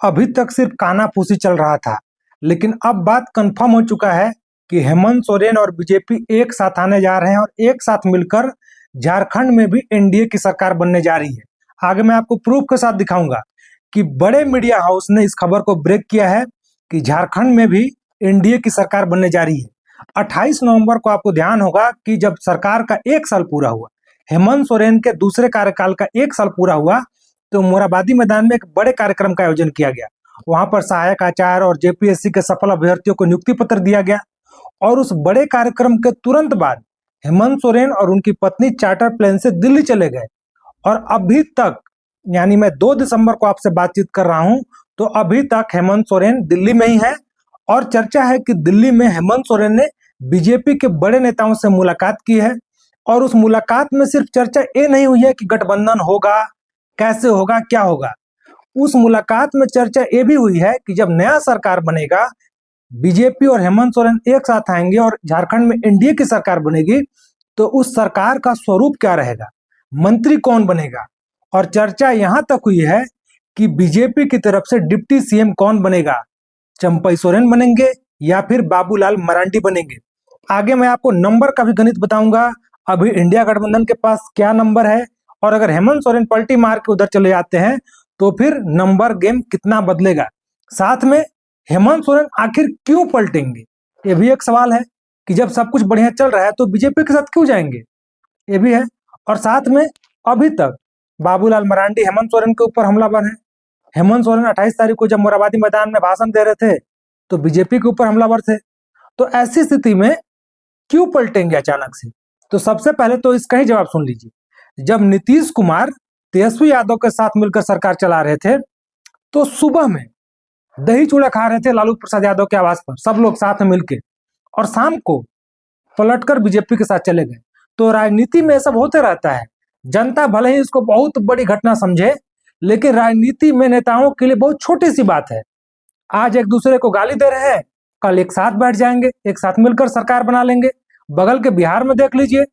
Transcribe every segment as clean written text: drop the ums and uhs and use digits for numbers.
अभी तक सिर्फ कानाफूसी चल रहा था, लेकिन अब बात कंफर्म हो चुका है कि हेमंत सोरेन और बीजेपी एक साथ आने जा रहे हैं और एक साथ मिलकर झारखंड में भी एनडीए की सरकार बनने जा रही है। आगे मैं आपको प्रूफ के साथ दिखाऊंगा कि बड़े मीडिया हाउस ने इस खबर को ब्रेक किया है कि झारखंड में भी एनडीए की सरकार बनने जा रही है। 28 नवंबर को आपको ध्यान होगा कि जब सरकार का 1 साल पूरा हुआ, हेमंत सोरेन के दूसरे कार्यकाल का 1 साल पूरा हुआ, तो मोराबादी मैदान में एक बड़े कार्यक्रम का आयोजन किया गया। वहां पर सहायक आचार्य और जेपीएससी के सफल अभ्यर्थियों को नियुक्ति पत्र दिया गया और उस बड़े कार्यक्रम के तुरंत बाद हेमंत सोरेन और उनकी पत्नी चार्टर प्लेन से दिल्ली चले गए। और अभी तक, यानी मैं 2 दिसंबर को आपसे बातचीत कर रहा हूं, तो अभी तक हेमंत सोरेन दिल्ली में ही है और चर्चा है कि दिल्ली में हेमंत सोरेन ने बीजेपी के बड़े नेताओं से मुलाकात की है। और उस मुलाकात में सिर्फ चर्चा ये नहीं हुई है कि गठबंधन होगा, कैसे होगा, क्या होगा। उस मुलाकात में चर्चा ये भी हुई है कि जब नया सरकार बनेगा, बीजेपी और हेमंत सोरेन एक साथ आएंगे और झारखंड में एनडीए की सरकार बनेगी, तो उस सरकार का स्वरूप क्या रहेगा, मंत्री कौन बनेगा। और चर्चा यहां तक हुई है कि बीजेपी की तरफ से डिप्टी सीएम कौन बनेगा, चंपई सोरेन बनेंगे या फिर बाबूलाल मरांडी बनेंगे। आगे मैं आपको नंबर का भी गणित बताऊंगा, अभी इंडिया गठबंधन के पास क्या नंबर है, और अगर हेमंत सोरेन पलटी मार के उधर चले जाते हैं तो फिर नंबर गेम कितना बदलेगा। साथ में हेमंत सोरेन आखिर क्यों पलटेंगे, ये भी एक सवाल है कि जब सब कुछ बढ़िया चल रहा है तो बीजेपी के साथ क्यों जाएंगे, ये भी है। और साथ में अभी तक बाबूलाल मरांडी हेमंत सोरेन के ऊपर हमलावर है। हेमंत सोरेन 28 तारीख को जब मोराबादी मैदान में भाषण दे रहे थे तो बीजेपी के ऊपर हमलावर थे। तो ऐसी स्थिति में क्यों पलटेंगे अचानक से। तो सबसे पहले तो इसका ही जवाब सुन लीजिए। जब नीतीश कुमार तेजस्वी यादव के साथ मिलकर सरकार चला रहे थे, तो सुबह में दही चूड़ा खा रहे थे लालू प्रसाद यादव के आवास पर सब लोग साथ में मिलकर, और शाम को पलटकर बीजेपी के साथ चले गए। तो राजनीति में सब होते रहता है। जनता भले ही इसको बहुत बड़ी घटना समझे, लेकिन राजनीति में नेताओं के लिए बहुत छोटी सी बात है। आज एक दूसरे को गाली दे रहे हैं, कल एक साथ बैठ जाएंगे, एक साथ मिलकर सरकार बना लेंगे। बगल के बिहार में देख लीजिए,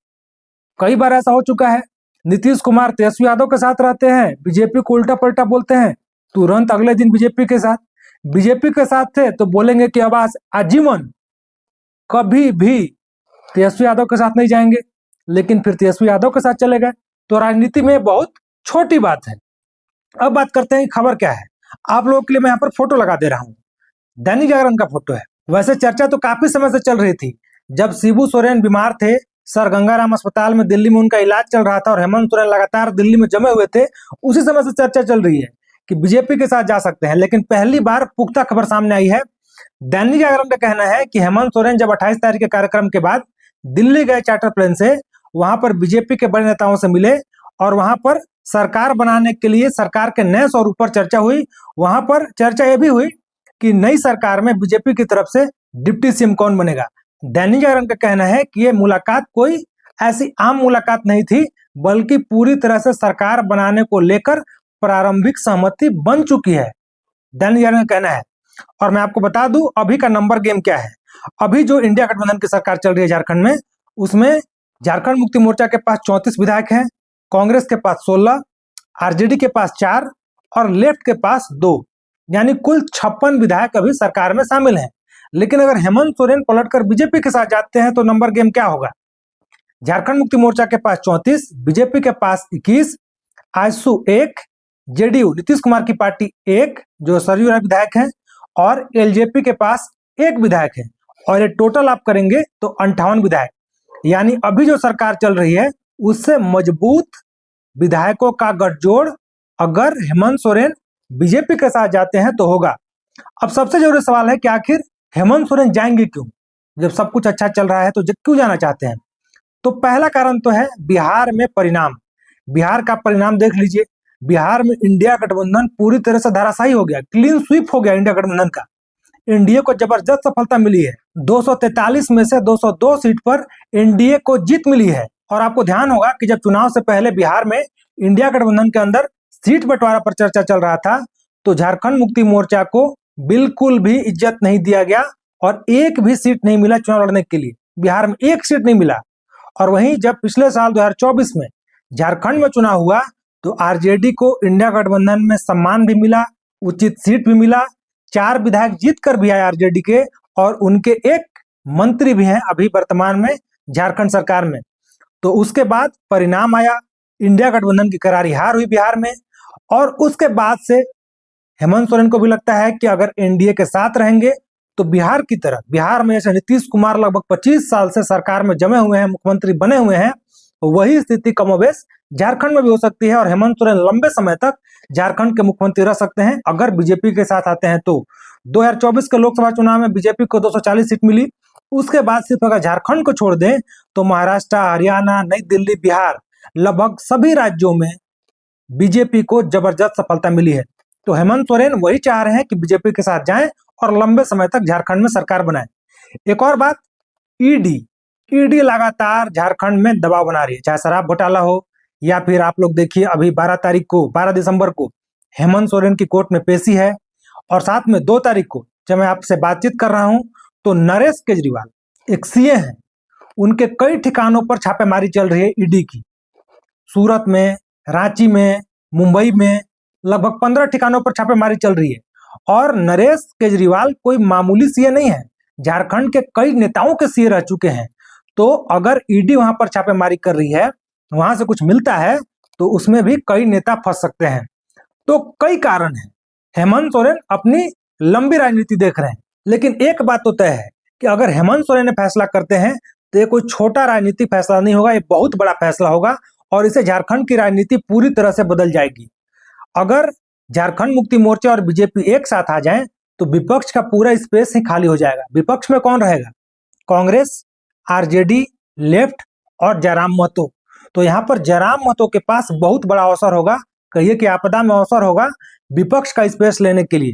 कई बार ऐसा हो चुका है। नीतीश कुमार तेजस्वी यादव के साथ रहते हैं, बीजेपी को उल्टा पलटा बोलते हैं, तुरंत अगले दिन बीजेपी के साथ थे तो बोलेंगे कि अब आजीवन कभी भी तेजस्वी यादव के साथ नहीं जाएंगे, लेकिन फिर तेजस्वी यादव के साथ चले गए। तो राजनीति में बहुत छोटी बात है। अब बात करते हैं खबर क्या है। आप लोगों के लिए मैं यहाँ पर फोटो लगा दे रहा हूँ, दैनिक जागरण का फोटो है। वैसे चर्चा तो काफी समय से चल रही थी। जब शिबू सोरेन बीमार थे, सर गंगाराम अस्पताल में दिल्ली में उनका इलाज चल रहा था और हेमंत सोरेन लगातार दिल्ली में जमे हुए थे, उसी समय से चर्चा चल रही है कि बीजेपी के साथ जा सकते हैं। लेकिन पहली बार पुख्ता खबर सामने आई है। दैनिक जागरण का कहना है कि हेमंत सोरेन जब 28 तारीख के कार्यक्रम के बाद दिल्ली गए चार्टर प्लेन से, वहां पर बीजेपी के बड़े नेताओं से मिले और वहां पर सरकार बनाने के लिए सरकार के नए स्वरूप पर चर्चा हुई। वहां पर चर्चा यह भी हुई कि नई सरकार में बीजेपी की तरफ से डिप्टी सीएम कौन बनेगा। दैनिक जागरण का कहना है कि यह मुलाकात कोई ऐसी आम मुलाकात नहीं थी, बल्कि पूरी तरह से सरकार बनाने को लेकर प्रारंभिक सहमति बन चुकी है, दैनिक जागरण का कहना है। और मैं आपको बता दूं अभी का नंबर गेम क्या है। अभी जो इंडिया गठबंधन की सरकार चल रही है झारखंड में, उसमें झारखंड मुक्ति मोर्चा के पास 34 विधायक हैं, कांग्रेस के पास 16, आरजेडी के पास 4 और लेफ्ट के पास 2, यानी कुल 56 विधायक अभी सरकार में शामिल हैं। लेकिन अगर हेमंत सोरेन पलटकर बीजेपी के साथ जाते हैं तो नंबर गेम क्या होगा। झारखंड मुक्ति मोर्चा के पास 34, बीजेपी के पास 21, आजसू 1, जेडीयू नीतीश कुमार की पार्टी 1 जो सरयू राय विधायक हैं, और एलजेपी के पास 1 विधायक है। और ये टोटल आप करेंगे तो 58 विधायक, यानी अभी जो सरकार चल रही है उससे मजबूत विधायकों का गठजोड़ अगर हेमंत सोरेन बीजेपी के साथ जाते हैं तो होगा। अब सबसे जरूरी सवाल है कि आखिर हेमंत सोरेन जाएंगे क्यों, जब सब कुछ अच्छा चल रहा है तो क्यों जाना चाहते हैं। तो पहला कारण तो है बिहार में परिणाम। बिहार का परिणाम देख लीजिए। बिहार में इंडिया गठबंधन पूरी तरह से धराशायी हो गया, क्लीन स्वीप हो गया इंडिया गठबंधन का। एनडीए को जबरदस्त सफलता मिली है। 243 में से 202 सीट पर एनडीए को जीत मिली है। और आपको ध्यान होगा कि जब चुनाव से पहले बिहार में इंडिया गठबंधन के अंदर सीट बंटवारा पर चर्चा चल रहा था, तो झारखंड मुक्ति मोर्चा को बिल्कुल भी इज्जत नहीं दिया गया और एक भी सीट नहीं मिला चुनाव लड़ने के लिए। बिहार में एक सीट नहीं मिला। और वहीं जब पिछले साल 2024 में झारखंड में चुनाव हुआ तो आरजेडी को इंडिया गठबंधन में सम्मान भी मिला, उचित सीट भी मिला, 4 विधायक जीत कर भी आए आरजेडी के, और उनके एक मंत्री भी हैं अभी वर्तमान में झारखंड सरकार में। तो उसके बाद परिणाम आया, इंडिया गठबंधन की करारी हार हुई बिहार में, और उसके बाद से हेमंत सोरेन को भी लगता है कि अगर एनडीए के साथ रहेंगे तो बिहार की तरह, बिहार में जैसे नीतीश कुमार लगभग 25 साल से सरकार में जमे हुए हैं, मुख्यमंत्री बने हुए हैं, वही स्थिति कमोबेश झारखंड में भी हो सकती है और हेमंत सोरेन लंबे समय तक झारखंड के मुख्यमंत्री रह सकते हैं अगर बीजेपी के साथ आते हैं तो। 2024 के लोकसभा चुनाव में बीजेपी को 240 सीट मिली। उसके बाद सिर्फ अगर झारखंड को छोड़ दें तो महाराष्ट्र, हरियाणा, नई दिल्ली, बिहार, लगभग सभी राज्यों में बीजेपी को जबरदस्त सफलता मिली है। तो हेमंत सोरेन वही चाह रहे हैं कि बीजेपी के साथ जाएं और लंबे समय तक झारखंड में सरकार बनाएं। एक और बात, ईडी लगातार झारखंड में दबाव बना रही है, चाहे शराब घोटाला हो या फिर आप लोग देखिए अभी 12 दिसंबर को हेमंत सोरेन की कोर्ट में पेशी है, और साथ में 2 तारीख को जब मैं आपसे बातचीत कर रहा हूं तो नरेश केजरीवाल एक सीए हैं, उनके कई ठिकानों पर छापेमारी चल रही है ईडी की। सूरत में, रांची में, मुंबई में लगभग 15 ठिकानों पर छापेमारी चल रही है। और नरेश केजरीवाल कोई मामूली सीए नहीं है, झारखंड के कई नेताओं के सीए रह चुके हैं। तो अगर ईडी वहां पर छापेमारी कर रही है, वहां से कुछ मिलता है, तो उसमें भी कई नेता फंस सकते हैं। तो कई कारण हैं। हेमंत सोरेन अपनी लंबी राजनीति देख रहे हैं, लेकिन एक बात तो तय है कि अगर हेमंत सोरेन ने फैसला करते हैं तो ये कोई छोटा राजनीतिक फैसला नहीं होगा, ये बहुत बड़ा फैसला होगा और इसे झारखंड की राजनीति पूरी तरह से बदल जाएगी। अगर झारखंड मुक्ति मोर्चा और बीजेपी एक साथ आ जाएं तो विपक्ष का पूरा स्पेस ही खाली हो जाएगा। विपक्ष में कौन रहेगा? कांग्रेस, आरजेडी, लेफ्ट और जयराम महतो। तो यहाँ पर जयराम महतो के पास बहुत बड़ा अवसर होगा, कहिए कि आपदा में अवसर होगा विपक्ष का स्पेस लेने के लिए,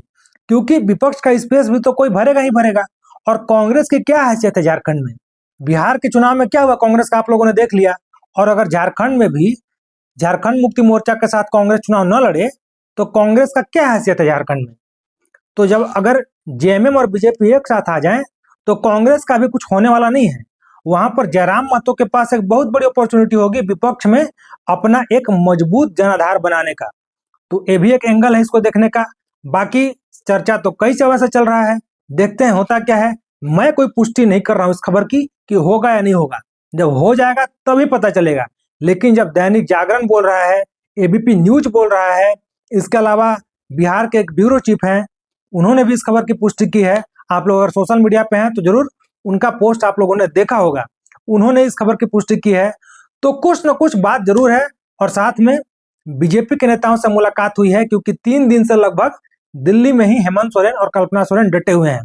क्योंकि विपक्ष का स्पेस भी तो कोई भरेगा ही भरेगा। और कांग्रेस की क्या हैसियत है झारखंड में? बिहार के चुनाव में क्या हुआ कांग्रेस का, आप लोगों ने देख लिया। और अगर झारखंड में भी झारखंड मुक्ति मोर्चा के साथ कांग्रेस चुनाव न लड़े तो कांग्रेस का क्या हैसियत है झारखंड में? तो जब अगर जेएमएम और बीजेपी एक साथ आ जाएं तो कांग्रेस का भी कुछ होने वाला नहीं है। वहां पर जयराम महतो के पास एक बहुत बड़ी अपॉर्चुनिटी होगी विपक्ष में अपना एक मजबूत जनाधार बनाने का। तो ये भी एक एंगल है इसको देखने का। बाकी चर्चा तो कई जगह से चल रहा है, देखते हैं होता क्या है। मैं कोई पुष्टि नहीं कर रहा हूं इस खबर की कि होगा या नहीं होगा, जब हो जाएगा तभी पता चलेगा। लेकिन जब दैनिक जागरण बोल रहा है, एबीपी न्यूज बोल रहा है, इसके अलावा बिहार के एक ब्यूरो चीफ हैं, उन्होंने भी इस खबर की पुष्टि की है। आप लोग अगर सोशल मीडिया पे हैं तो जरूर उनका पोस्ट आप लोगों ने देखा होगा, उन्होंने इस खबर की पुष्टि की है। तो कुछ न कुछ बात जरूर है। और साथ में बीजेपी के नेताओं से मुलाकात हुई है, क्योंकि 3 दिन से लगभग दिल्ली में ही हेमंत सोरेन और कल्पना सोरेन डटे हुए हैं।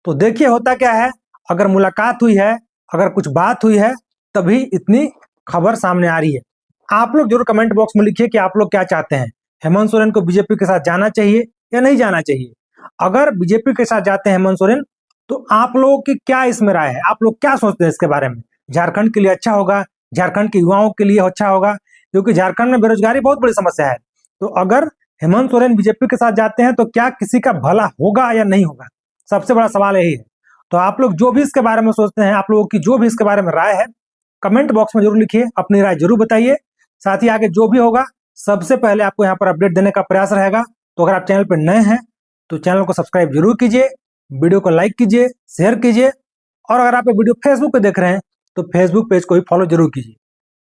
तो देखिए होता क्या है। अगर मुलाकात हुई है, अगर कुछ बात हुई है, तभी इतनी खबर सामने आ रही है। आप लोग जरूर कमेंट बॉक्स में लिखिए कि आप लोग क्या चाहते हैं, हेमंत सोरेन को बीजेपी के साथ जाना चाहिए या नहीं जाना चाहिए। अगर बीजेपी के साथ जाते हैं हेमंत सोरेन तो आप लोगों की क्या इसमें राय है, आप लोग क्या सोचते हैं इसके बारे में? झारखंड के लिए अच्छा होगा, झारखंड के युवाओं के लिए अच्छा होगा, क्योंकि झारखंड में बेरोजगारी बहुत बड़ी समस्या है। तो अगर हेमंत सोरेन बीजेपी के साथ जाते हैं तो क्या किसी का भला होगा या नहीं होगा, सबसे बड़ा सवाल यही है। तो आप लोग जो भी इसके बारे में सोचते हैं, आप लोगों की जो भी इसके बारे में राय है, कमेंट बॉक्स में जरूर लिखिए, अपनी राय जरूर बताइए। साथ ही आगे जो भी होगा सबसे पहले आपको यहाँ पर अपडेट देने का प्रयास रहेगा। तो अगर आप चैनल पर नए हैं तो चैनल को सब्सक्राइब जरूर कीजिए, वीडियो को लाइक कीजिए, शेयर कीजिए, और अगर आप ये वीडियो फेसबुक पे देख रहे हैं तो फेसबुक पेज को भी फॉलो जरूर कीजिए।